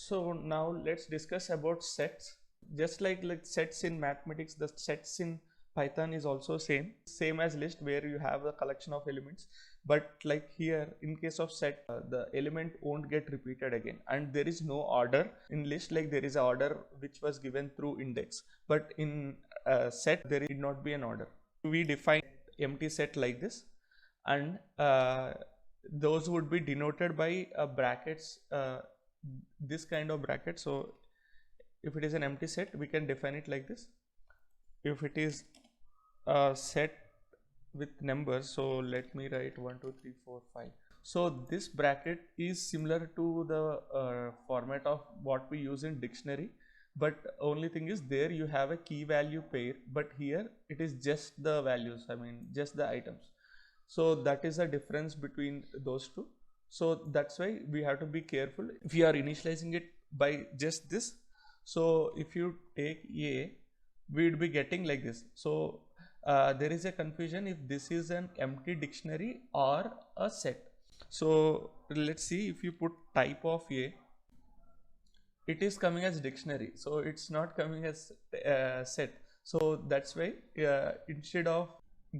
So now let's discuss about sets. Just like sets in mathematics, the sets in Python is also same as list, where you have a collection of elements. But like here, in case of set, the element won't get repeated again, and there is no order. In list, like there is an order which was given through index, but in set there need not be an order. We define empty set like this, and those would be denoted by brackets, this kind of bracket. So if it is an empty set, we can define it like this. If it is a set with numbers, so let me write 1 2 3 4 5. So this bracket is similar to the format of what we use in dictionary, but only thing is there you have a key value pair, but here it is just the values, I mean just the items. So that is a difference between those two. So that's why we have to be careful if you are initializing it by just this. So if you take A, we would be getting like this. So there is a confusion if this is an empty dictionary or a set. So let's see, if you put type of A, it is coming as dictionary, so it's not coming as set. So that's why instead of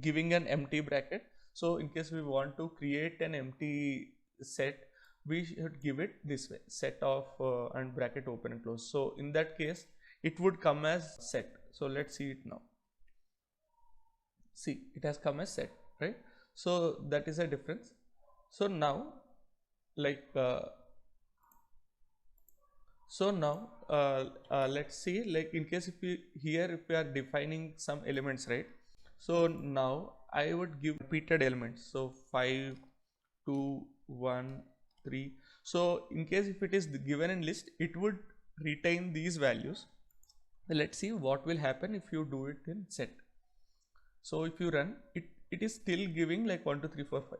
giving an empty bracket, so in case we want to create an empty set, we should give it this way, set of and bracket open and close. So in that case it would come as set. So let's see it now. See, it has come as set, right? So that is a difference. So now like let's see, like in case if we here, if we are defining some elements, right? So now I would give repeated elements, so 5 2 1 3. So in case if it is given in list, it would retain these values. Let's see what will happen if you do it in set. So if you run it, it is still giving like 1 2 3 4 5.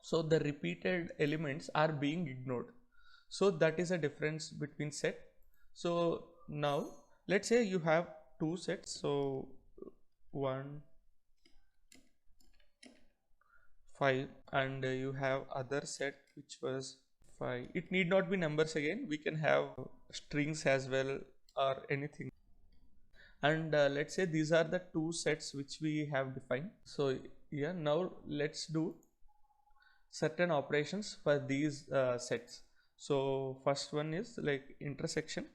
So the repeated elements are being ignored. So that is a difference between set. So now let's say you have two sets, so 1 5, and you have other set which was 5. It need not be numbers again, we can have strings as well or anything. And let's say these are the two sets which we have defined. So yeah, now let's do certain operations for these sets. So first one is like intersection.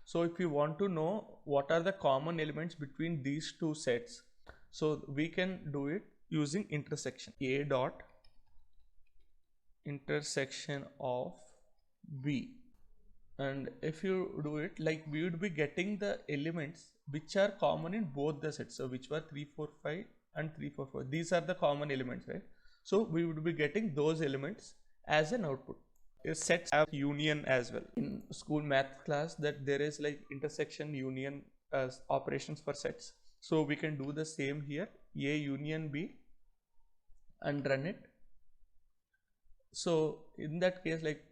So if you want to know what are the common elements between these two sets, so we can do it using intersection. A dot intersection of B, and if you do it, like we would be getting the elements which are common in both the sets, so which were 3 4 5 and 3 4 4. These are the common elements, right? So we would be getting those elements as an output. Sets have union as well. In school math class, that there is like intersection, union as operations for sets. So we can do the same here, A union B, and run it. So in that case, like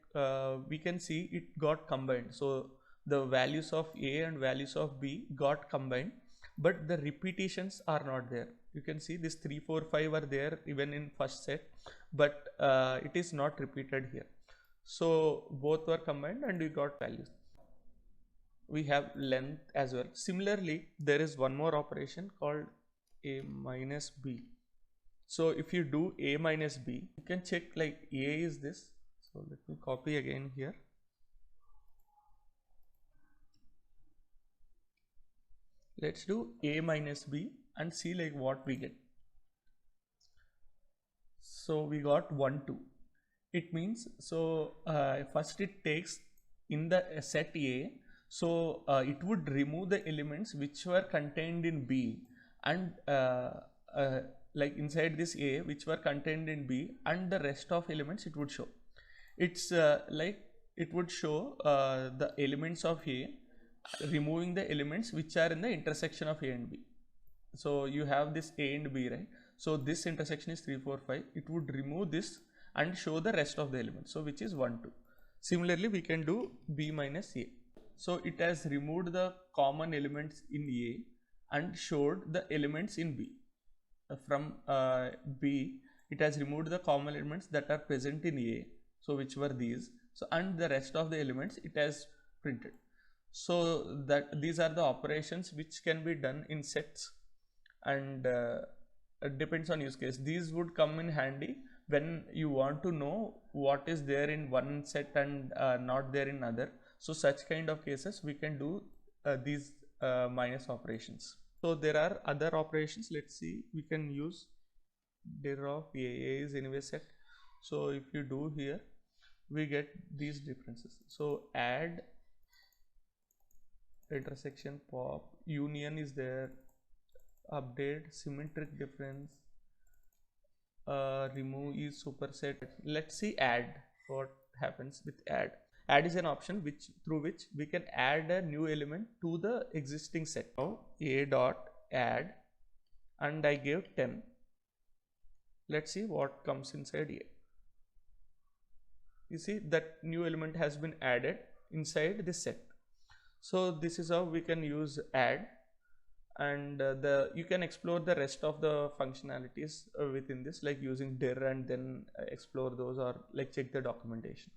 we can see it got combined. So the values of A and values of B got combined, but the repetitions are not there. You can see this 3 4 5 are there even in first set, but it is not repeated here. So both were combined and we got values. We have length as well. Similarly, there is one more operation called A minus B. So if you do A minus B, you can check like A is this. So let me copy again here. Let's do A minus B and see like what we get. So we got 1 2. It means, so first it takes in the set A, so it would remove the elements which were contained in B, and like inside this A which were contained in B, and the rest of elements it would show. It's like it would show the elements of A, removing the elements which are in the intersection of A and B. So you have this A and B, right? So this intersection is 3 4 5. It would remove this and show the rest of the elements, so which is 1 2. Similarly, we can do B minus A. So it has removed the common elements in A and showed the elements in B. From B, it has removed the common elements that are present in A, so which were these, So and the rest of the elements it has printed. So that these are the operations which can be done in sets, and it depends on use case. These would come in handy when you want to know what is there in one set and not there in other. So such kind of cases we can do these minus operations. So there are other operations. Let's see, we can use dir of a is anyway set. So if you do here, we get these differences. So add, intersection, pop, union is there, update, symmetric difference, remove is superset. Let's see add, what happens with add. Add is an option through which we can add a new element to the existing set. Now a dot add, and I gave 10. Let's see what comes inside here. You see that new element has been added inside this set. So this is how we can use add, and you can explore the rest of the functionalities within this, like using dir and then explore those, or like check the documentation.